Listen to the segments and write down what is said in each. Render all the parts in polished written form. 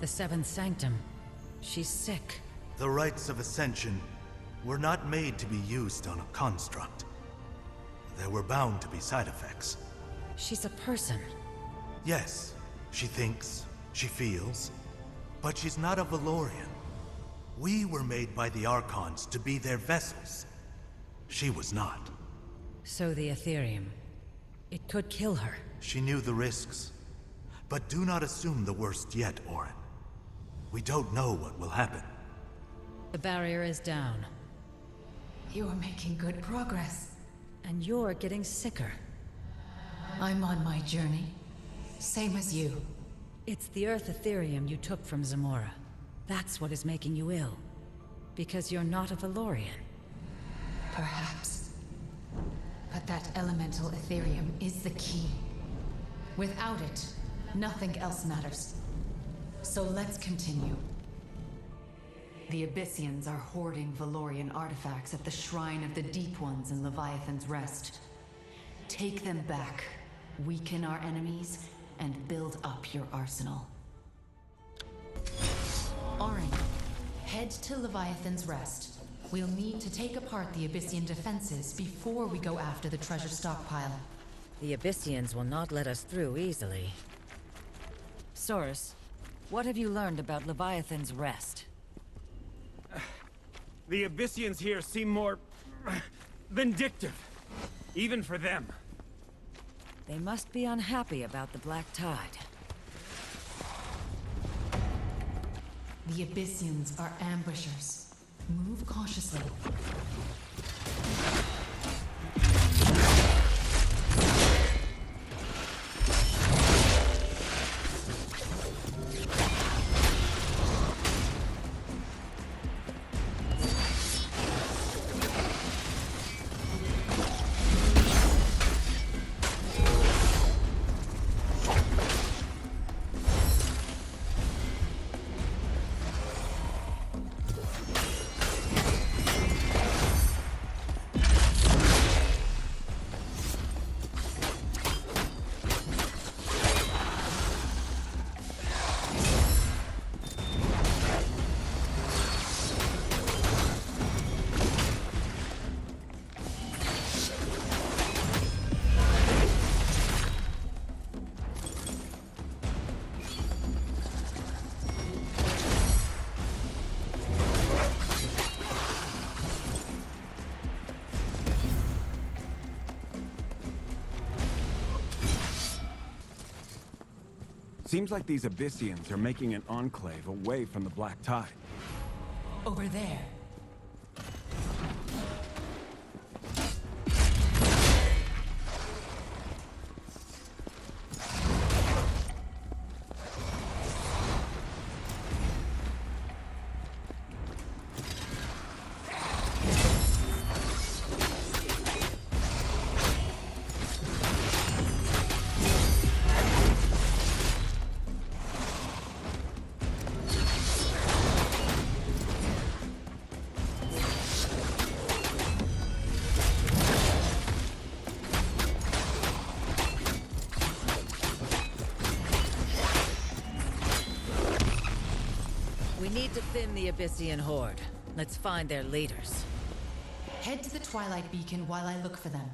The Seventh Sanctum. She's sick. The rites of ascension were not made to be used on a construct. There were bound to be side effects. She's a person. Yes, she thinks, she feels, but she's not a Valorian. We were made by the Archons to be their vessels. She was not. So the Ethereum. It could kill her. She knew the risks. But do not assume the worst yet, Orin. We don't know what will happen. The barrier is down. You're making good progress. And you're getting sicker. I'm on my journey. Same as you. It's the Earth Ethereum you took from Zamora. That's what is making you ill. Because you're not a Valorian. Perhaps. But that elemental Ethereum is the key. Without it, nothing else matters. So let's continue. The Abyssians are hoarding Valorian artifacts at the Shrine of the Deep Ones in Leviathan's Rest. Take them back, weaken our enemies, and build up your arsenal. Orin, head to Leviathan's Rest. We'll need to take apart the Abyssian defenses before we go after the treasure stockpile. The Abyssians will not let us through easily. Soros, what have you learned about Leviathan's Rest? The Abyssians here seem more vindictive, even for them. They must be unhappy about the Black Tide. The Abyssians are ambushers. Move cautiously. Seems like these Abyssians are making an enclave away from the Black Tide. Over there. We need to thin the Abyssian horde. Let's find their leaders. Head to the Twilight Beacon while I look for them.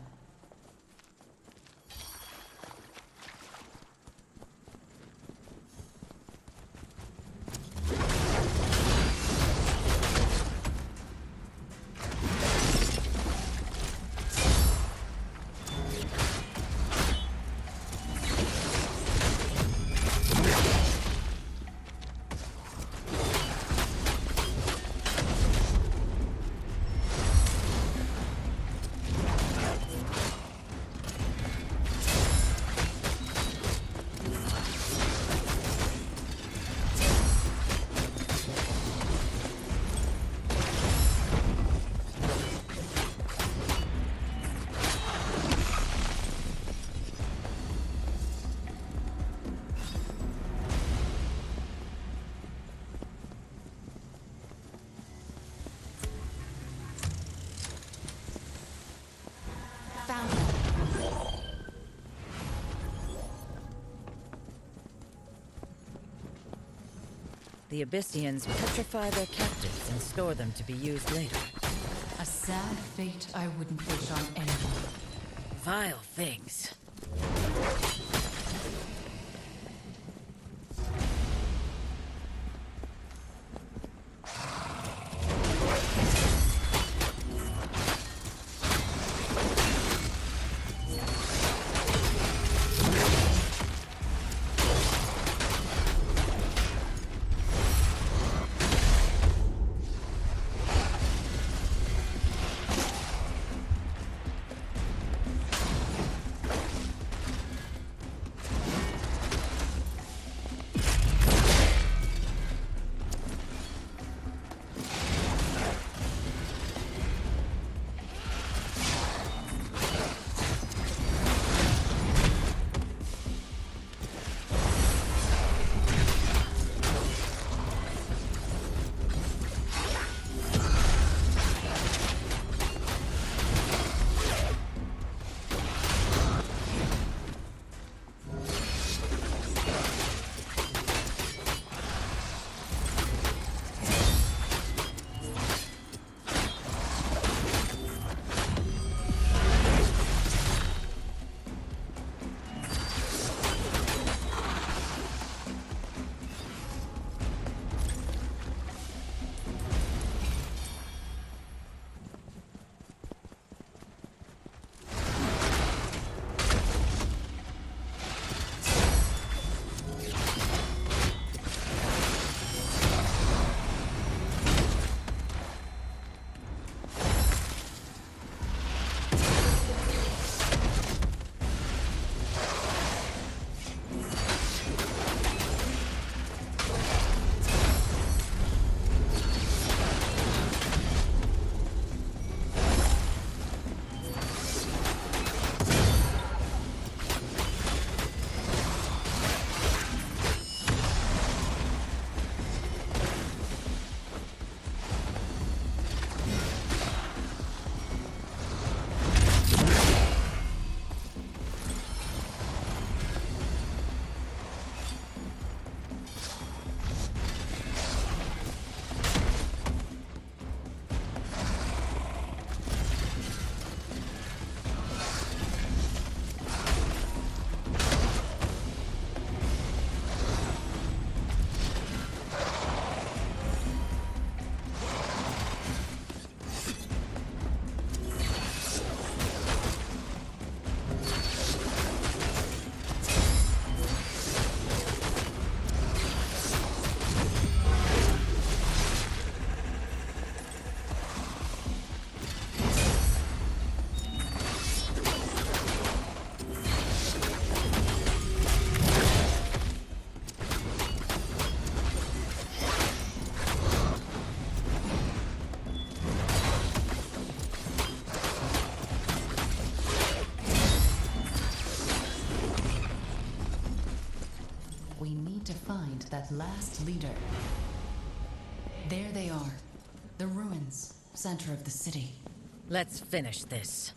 The Abyssians petrify their captives and store them to be used later. A sad fate I wouldn't wish on anyone. Vile things. That last leader. There they are. The ruins, center of the city. Let's finish this.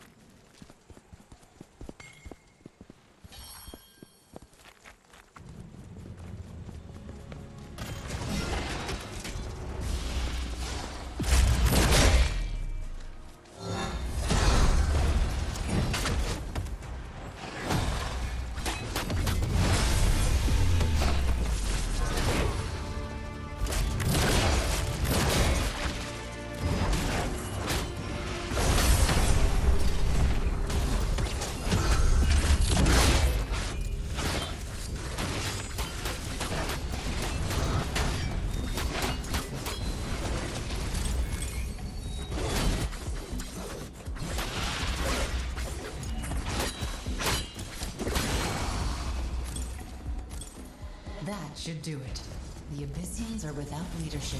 That should do it. The Abyssians are without leadership.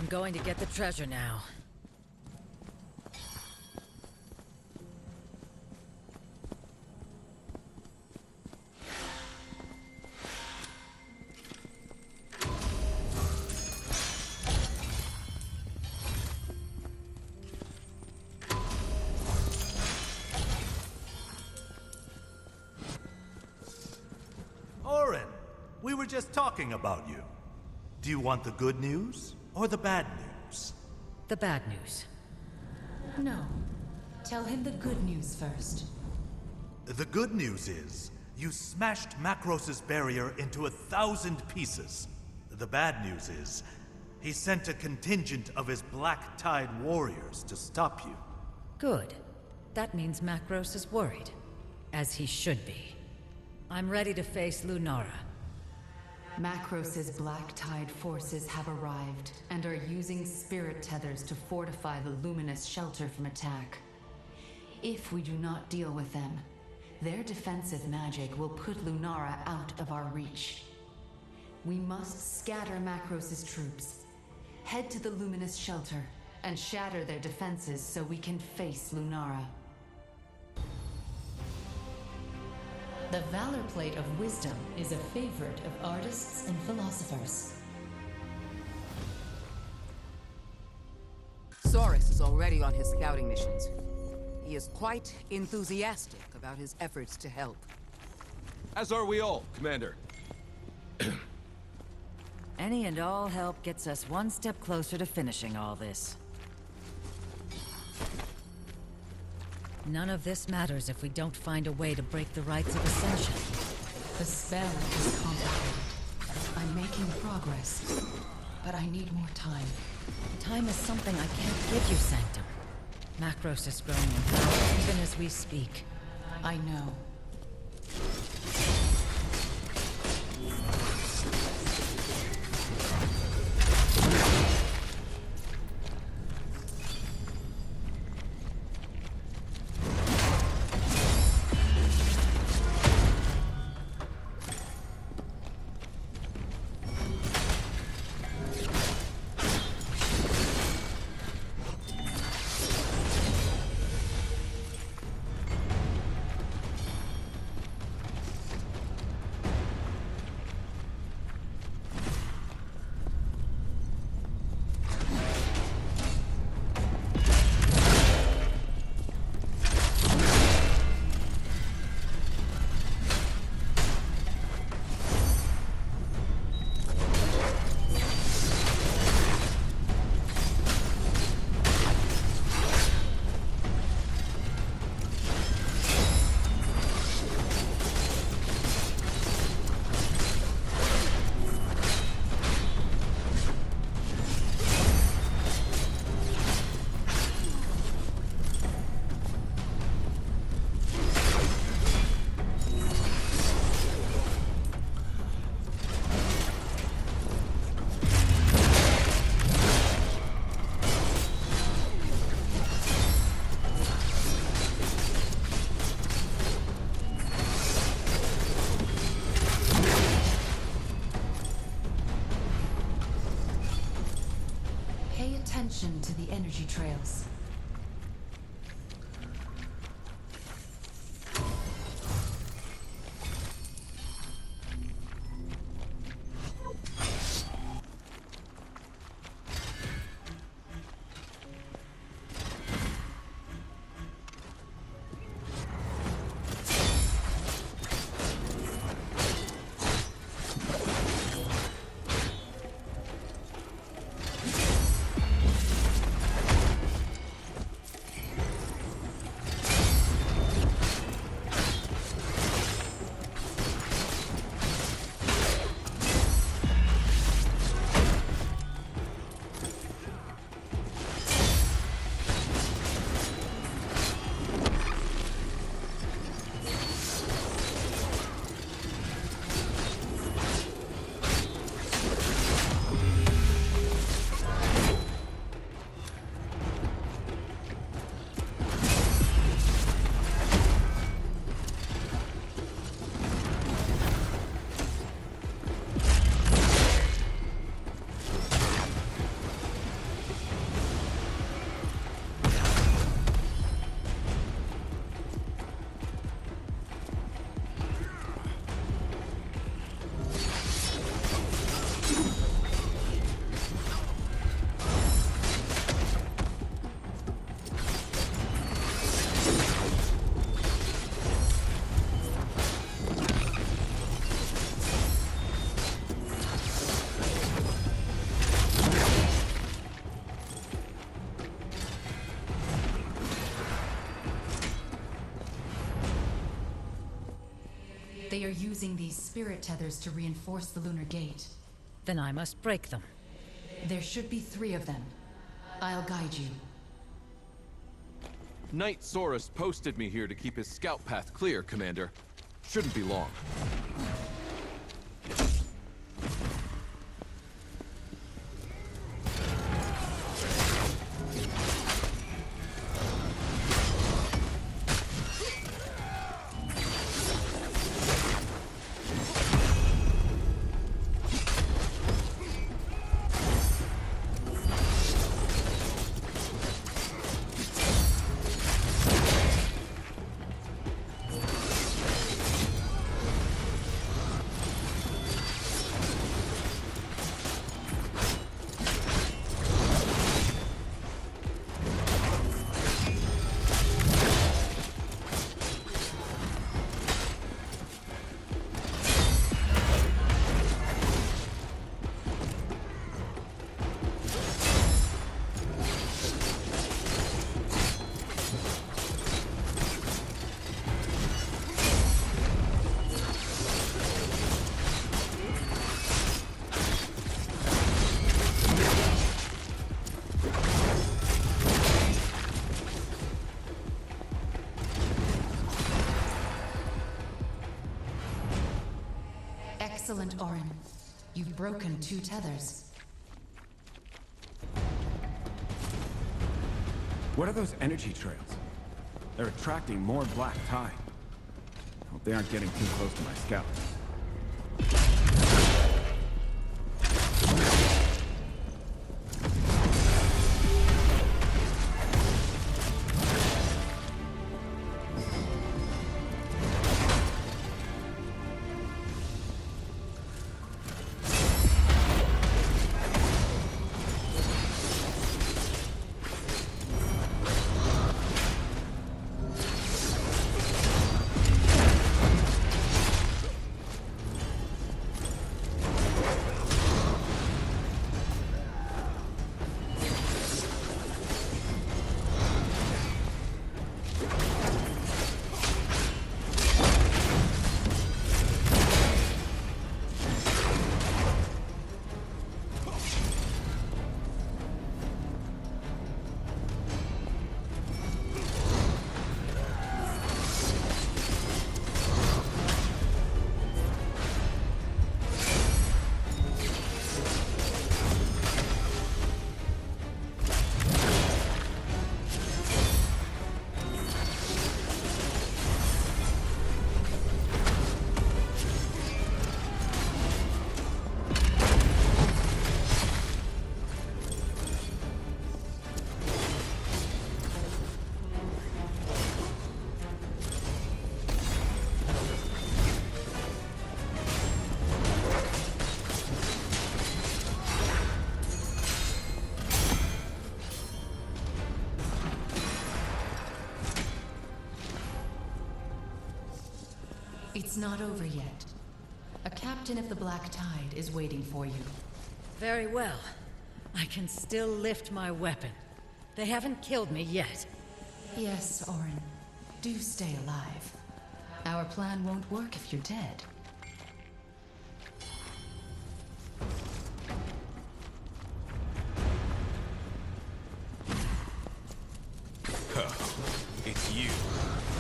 I'm going to get the treasure now. Orin, we were just talking about you. Do you want the good news or the bad news? The bad news. No. Tell him the good news first. The good news is, you smashed Macros's barrier into 1,000 pieces. The bad news is, he sent a contingent of his Black Tide warriors to stop you. Good. That means Macros is worried. As he should be. I'm ready to face Lunara. Macros's Black Tide forces have arrived and are using spirit tethers to fortify the luminous shelter from attack. If we do not deal with them, their defensive magic will put Lunara out of our reach. We must scatter Macros's troops, head to the luminous shelter, and shatter their defenses so we can face Lunara. The Valor Plate of Wisdom is a favorite of artists and philosophers. Soros is already on his scouting missions. He is quite enthusiastic about his efforts to help. As are we all, Commander. Any and all help gets us one step closer to finishing all this. None of this matters if we don't find a way to break the rites of Ascension. The spell is complicated. I'm making progress, but I need more time. Time is something I can't give you, Sanctum. Macros is growing in power even as we speak. I know. Attention to the energy trails. They are using these spirit tethers to reinforce the lunar gate. Then I must break them. There should be 3 of them. I'll guide you. Knight Saurus posted me here to keep his scout path clear, Commander. Shouldn't be long. Excellent, Orin. You've broken 2 tethers. What are those energy trails? They're attracting more black tide. Hope they aren't getting too close to my scouts. It's not over yet. A captain of the Black Tide is waiting for you. Very well. I can still lift my weapon. They haven't killed me yet. Yes, Orin. Do stay alive. Our plan won't work if you're dead. It's you.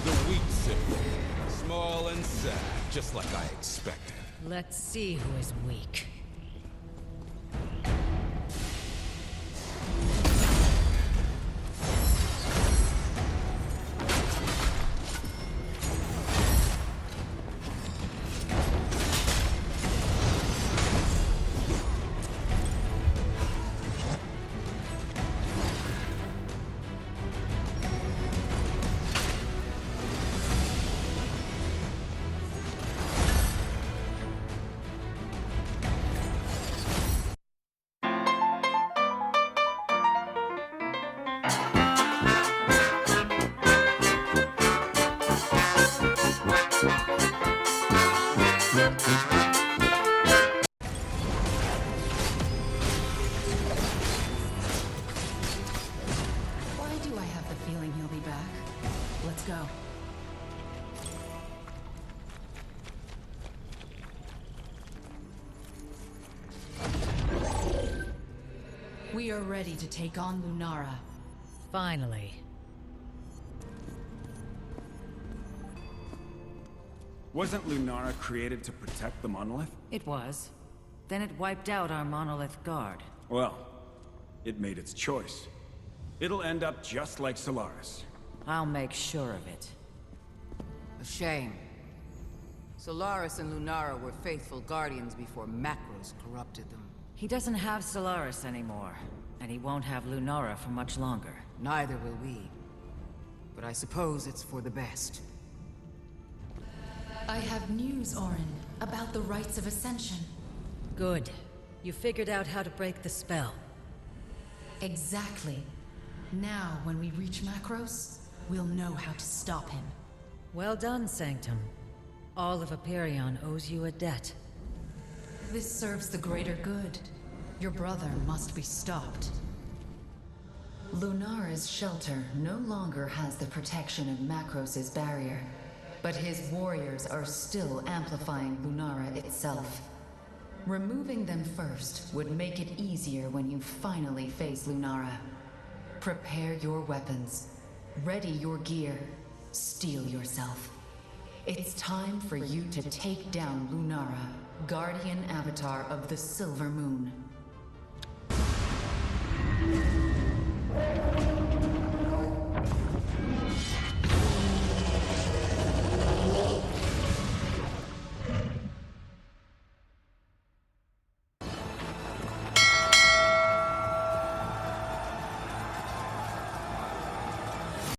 The weak sibling. Small and sad, just like I expected. Let's see who is weak. We are ready to take on Lunara. Finally. Wasn't Lunara created to protect the monolith? It was. Then it wiped out our monolith guard. Well, it made its choice. It'll end up just like Solaris. I'll make sure of it. A shame. Solaris and Lunara were faithful guardians before Macros corrupted them. He doesn't have Solaris anymore, and he won't have Lunara for much longer. Neither will we. But I suppose it's for the best. I have news, Orin, about the rites of Ascension. Good. You figured out how to break the spell. Exactly. Now, when we reach Macros, we'll know how to stop him. Well done, Sanctum. All of Aperion owes you a debt. This serves the greater good. Your brother must be stopped. Lunara's shelter no longer has the protection of Macros' barrier, but his warriors are still amplifying Lunara itself. Removing them first would make it easier when you finally face Lunara. Prepare your weapons, ready your gear, steel yourself. It's time for you to take down Lunara, guardian avatar of the Silver Moon.